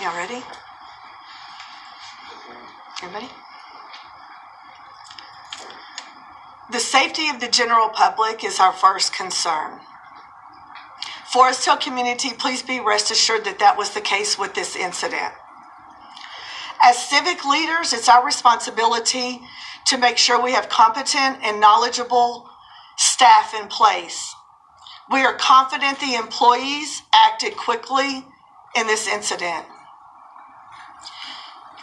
Y'all ready? Everybody? The safety of the general public is our first concern. Forest Hill community, please be rest assured that that was the case with this incident. As civic leaders, it's our responsibility to make sure we have competent and knowledgeable staff in place. We are confident the employees acted quickly in this incident,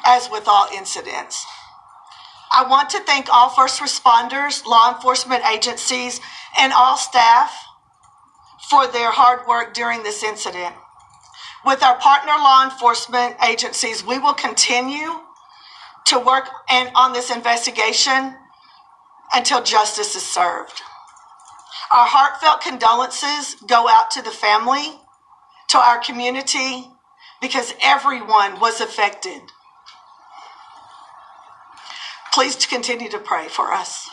as with all incidents. I want to thank all first responders, law enforcement agencies, and all staff for their hard work during this incident. With our partner law enforcement agencies, we will continue to work on this investigation until justice is served. Our heartfelt condolences go out to the family, to our community, because everyone was affected. Please continue to pray for us.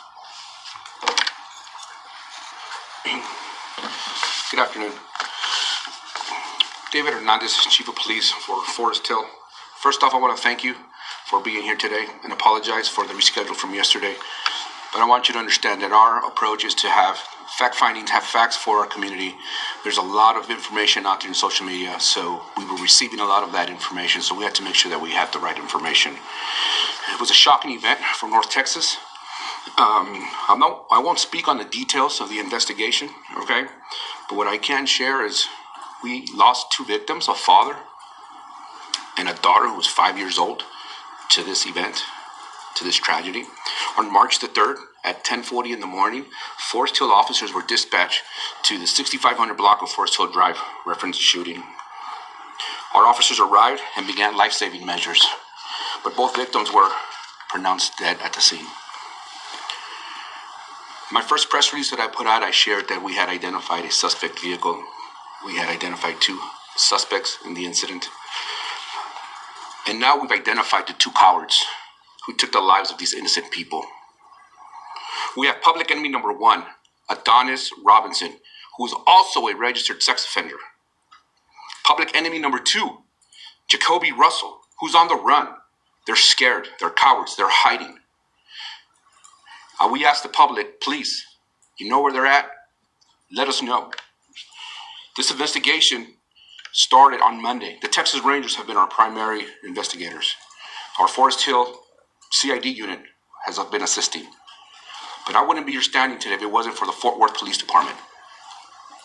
Good afternoon. David Hernandez, Chief of Police for Forest Hill. First off, I want to thank you for being here today and apologize for the reschedule from yesterday. But I want you to understand that our approach is to have fact findings, have facts for our community. There's a lot of information out there in social media, so we were receiving a lot of that information, so we had to make sure that we had the right information. It was a shocking event from North Texas. I won't speak on the details of the investigation, okay? But what I can share is we lost two victims, a father and a daughter who was 5 years old, to this event, to this tragedy. On March the 3rd at 10:40 in the morning, Forest Hill officers were dispatched to the 6500 block of Forest Hill Drive, reference shooting. Our officers arrived and began life-saving measures, but both victims were pronounced dead at the scene. My first press release that I put out, I shared that we had identified a suspect vehicle. We had identified two suspects in the incident. And now we've identified the two cowards who took the lives of these innocent people. We have public enemy number one, Adonis Robinson, who is also a registered sex offender. Public enemy number two, Jacoby Russell, who's on the run. They're scared, they're cowards, they're hiding. We ask the public, please, you know where they're at? Let us know. This investigation started on Monday. The Texas Rangers have been our primary investigators. Our Forest Hill CID unit has been assisting. But I wouldn't be here standing today if it wasn't for the Fort Worth Police Department.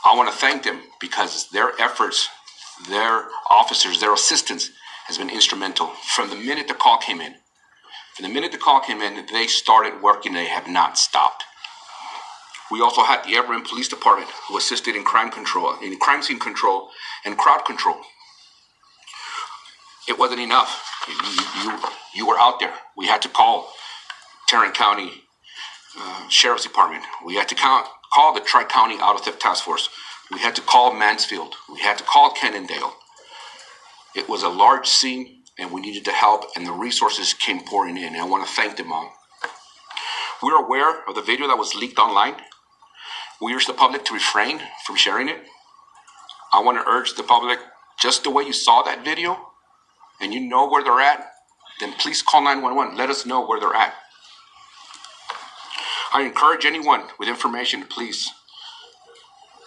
I want to thank them because their efforts, their officers, their assistance has been instrumental. From the minute the call came in, they started working. They have not stopped. We also had the Everett Police Department who assisted in crime control, in crime scene control, and crowd control. It wasn't enough. You were out there. We had to call Tarrant County Sheriff's Department. We had to call the Tri-County Auto Theft Task Force. We had to call Mansfield. We had to call Cannondale. It was a large scene, and we needed the help, and the resources came pouring in, and I want to thank them all. We're aware of the video that was leaked online. We urge the public to refrain from sharing it. I want to urge the public, just the way you saw that video, and you know where they're at, then please call 911. Let us know where they're at. I encourage anyone with information, please,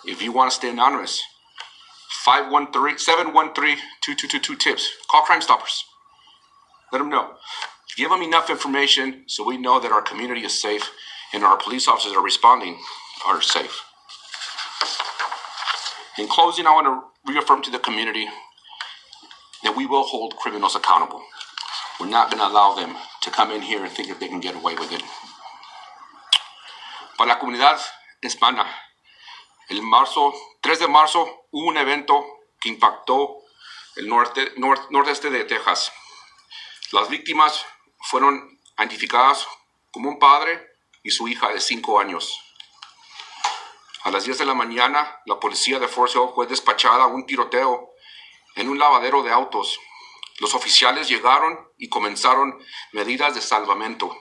if you want to stay anonymous, 713-2222 tips. Call Crime Stoppers. Let them know. Give them enough information so we know that our community is safe and our police officers that are responding are safe. In closing, I want to reaffirm to the community that we will hold criminals accountable. We're not going to allow them to come in here and think that they can get away with it. Para la comunidad hispana, el 3 de marzo hubo un evento que impactó el nordeste de Texas. Las víctimas fueron identificadas como un padre y su hija de 5 años. A las 10 de la mañana, la policía de Forest Hill fue despachada a un tiroteo en un lavadero de autos. Los oficiales llegaron y comenzaron medidas de salvamento.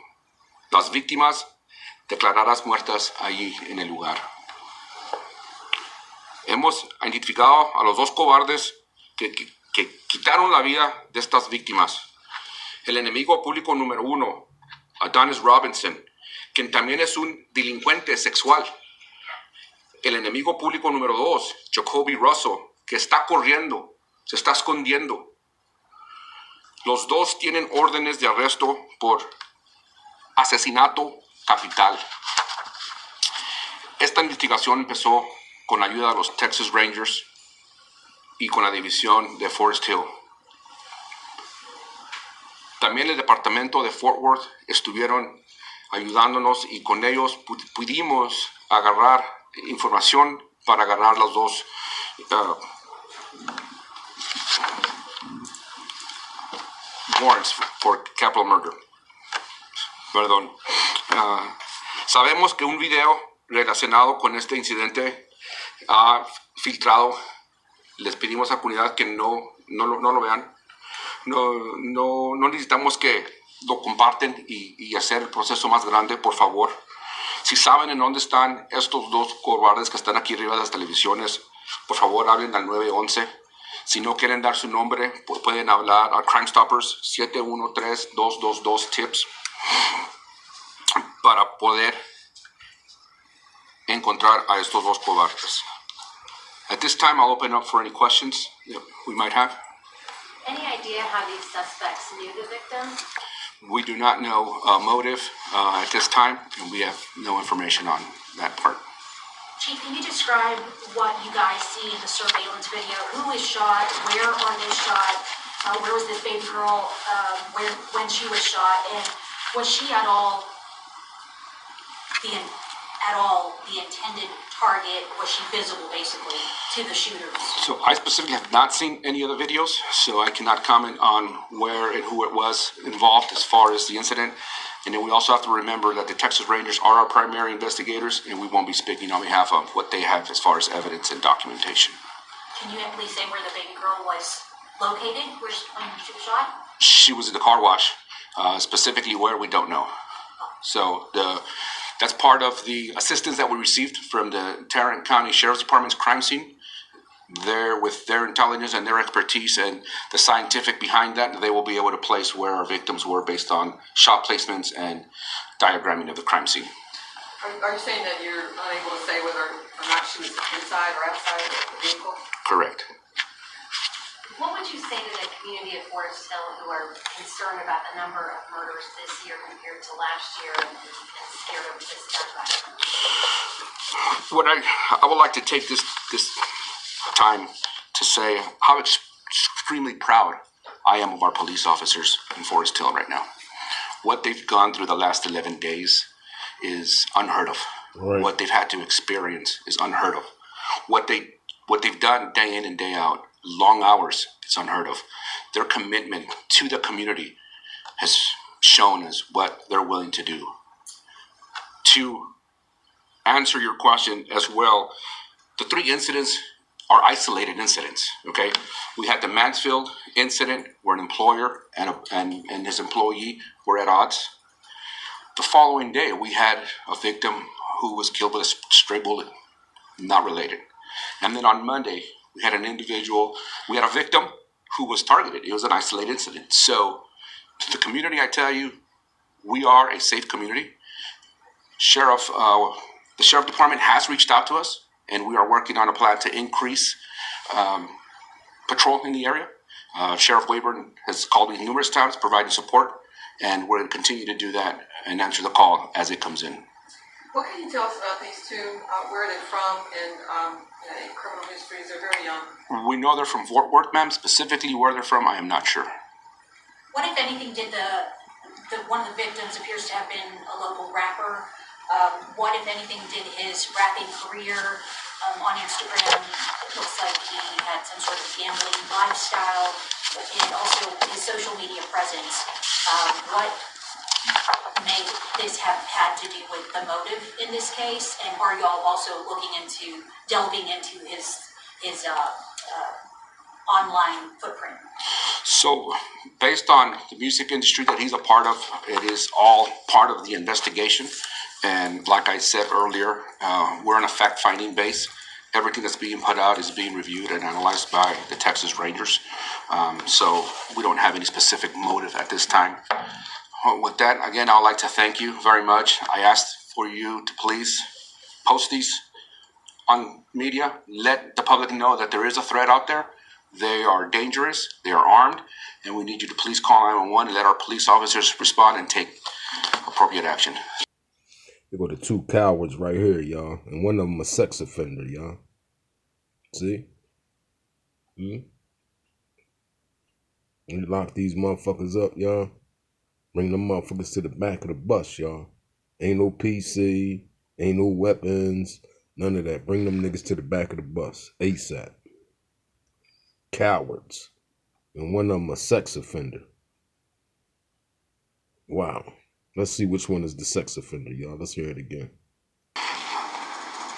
Las víctimas declaradas muertas allí en el lugar. Hemos identificado a los dos cobardes que que quitaron la vida de estas víctimas. El enemigo público número 1, Adonis Robinson, quien también es un delincuente sexual. El enemigo público número 2, Jacoby Russell, que está corriendo, se está escondiendo. Los dos tienen órdenes de arresto por asesinato capital. Esta investigación empezó con la ayuda de los Texas Rangers y con la división de Forest Hill. También el departamento de Fort Worth estuvieron ayudándonos y con ellos pudimos agarrar información para agarrar los dos warrants for capital murder. Perdón. Sabemos que un video relacionado con este incidente ha filtrado. Les pedimos a la comunidad que no lo vean. No necesitamos que lo comparten y hacer el proceso más grande, por favor. Si saben en dónde están estos dos cobardes que están aquí arriba de las televisiones, por favor hablen al 911. Si no quieren dar su nombre, pueden hablar a Crime Stoppers 713-222-TIPS para poder encontrar a estos dos cobardes. At this time, I'll open up for any questions that we might have. Any idea how these suspects knew the victim? We do not know motive at this time, and we have no information on that part. Chief, can you describe what you guys see in the surveillance video? Who was shot? Where are they shot? Where was this baby girl when she was shot? And was she at all the intended target? Was she visible, basically, to the shooters? So I specifically have not seen any of the videos, so I cannot comment on where and who it was involved as far as the incident. And then we also have to remember that the Texas Rangers are our primary investigators, and we won't be speaking on behalf of what they have as far as evidence and documentation. Can you at least say where the baby girl was located when she was shot? She was in the car wash, specifically where we don't know. So that's part of the assistance that we received from the Tarrant County Sheriff's Department's crime scene. There, with their intelligence and their expertise and the scientific behind that, they will be able to place where our victims were based on shot placements and diagramming of the crime scene. Are you saying that you're unable to say whether or not she was inside or outside the vehicle? Correct. What would you say to the community of Forest Hill who are concerned about the number of murders this year compared to last year and scared of this attack? What I would like to take this time to say how extremely proud I am of our police officers in Forest Hill right now. What they've gone through the last 11 days is unheard of. Right. What they've had to experience is unheard of. What they've done day in and day out, long hours, it's unheard of. Their commitment to the community has shown us what they're willing to do. To answer your question as well, the three incidents are isolated incidents, okay? We had the Mansfield incident where an employer and his employee were at odds. The following day, we had a victim who was killed with a stray bullet, not related. And then on Monday, we had a victim who was targeted. It was an isolated incident. So to the community, I tell you, we are a safe community. The Sheriff Department has reached out to us, and we are working on a plan to increase patrol in the area. Sheriff Wayburn has called me numerous times, providing support, and we're going to continue to do that and answer the call as it comes in. What can you tell us about these two? Where they're from and criminal histories? They're very young. We know they're from Fort Worth, ma'am. Specifically where they're from, I am not sure. What, if anything, did one of the victims appears to have been a local rapper? What, if anything, did his rapping career on Instagram? It looks like he had some sort of gambling lifestyle, and also his social media presence. What may this have had to do with the motive in this case? And are y'all also delving into his online footprint? So, based on the music industry that he's a part of, it is all part of the investigation. And like I said earlier, we're on a fact-finding base, everything that's being put out is being reviewed and analyzed by the Texas Rangers. So we don't have any specific motive at this time. With that, again, I would like to thank you very much. I asked for you to please post these on media. Let the public know that there is a threat out there. They are dangerous, they are armed, and we need you to please call 911 and let our police officers respond and take appropriate action. There go the two cowards right here, y'all. And one of them a sex offender, y'all. See? You lock these motherfuckers up, y'all. Bring them motherfuckers to the back of the bus, y'all. Ain't no PC, ain't no weapons, none of that. Bring them niggas to the back of the bus, ASAP. Cowards. And one of them a sex offender. Wow. Let's see which one is the sex offender, y'all. Let's hear it again.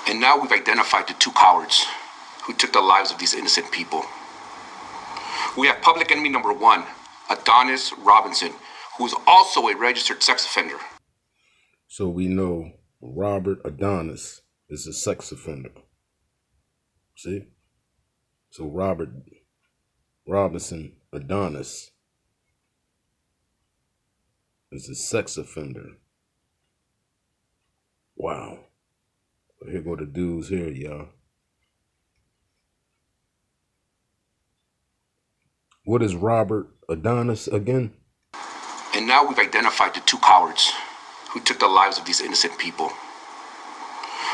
And now we've identified the two cowards who took the lives of these innocent people. We have public enemy number one, Adonis Robinson, who is also a registered sex offender. So we know Robert Adonis is a sex offender. See? So Robert Robinson Adonis is a sex offender. Wow. Here go the dudes here, y'all. What is Robert Adonis again? And now we've identified the two cowards who took the lives of these innocent people.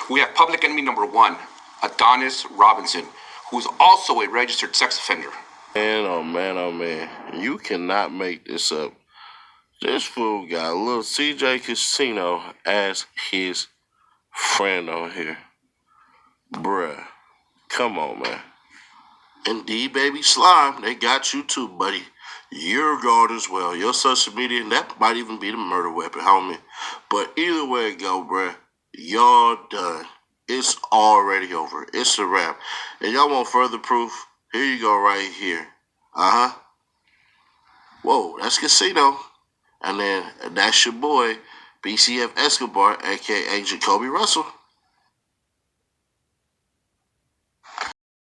We have public enemy number one, Adonis Robinson, who is also a registered sex offender. Man, oh man, oh man. You cannot make this up. This fool got a little CJ Casino as his friend on here. Bruh, come on, man. Indeed, baby slime, they got you too, buddy. You're gone as well. Your social media, and that might even be the murder weapon, homie. But either way it go, bruh, y'all done. It's already over. It's a wrap. And y'all want further proof? Here you go right here. Uh-huh. Whoa, that's Casino. And then that's your boy, BCF Escobar, a.k.a. Jacoby Russell.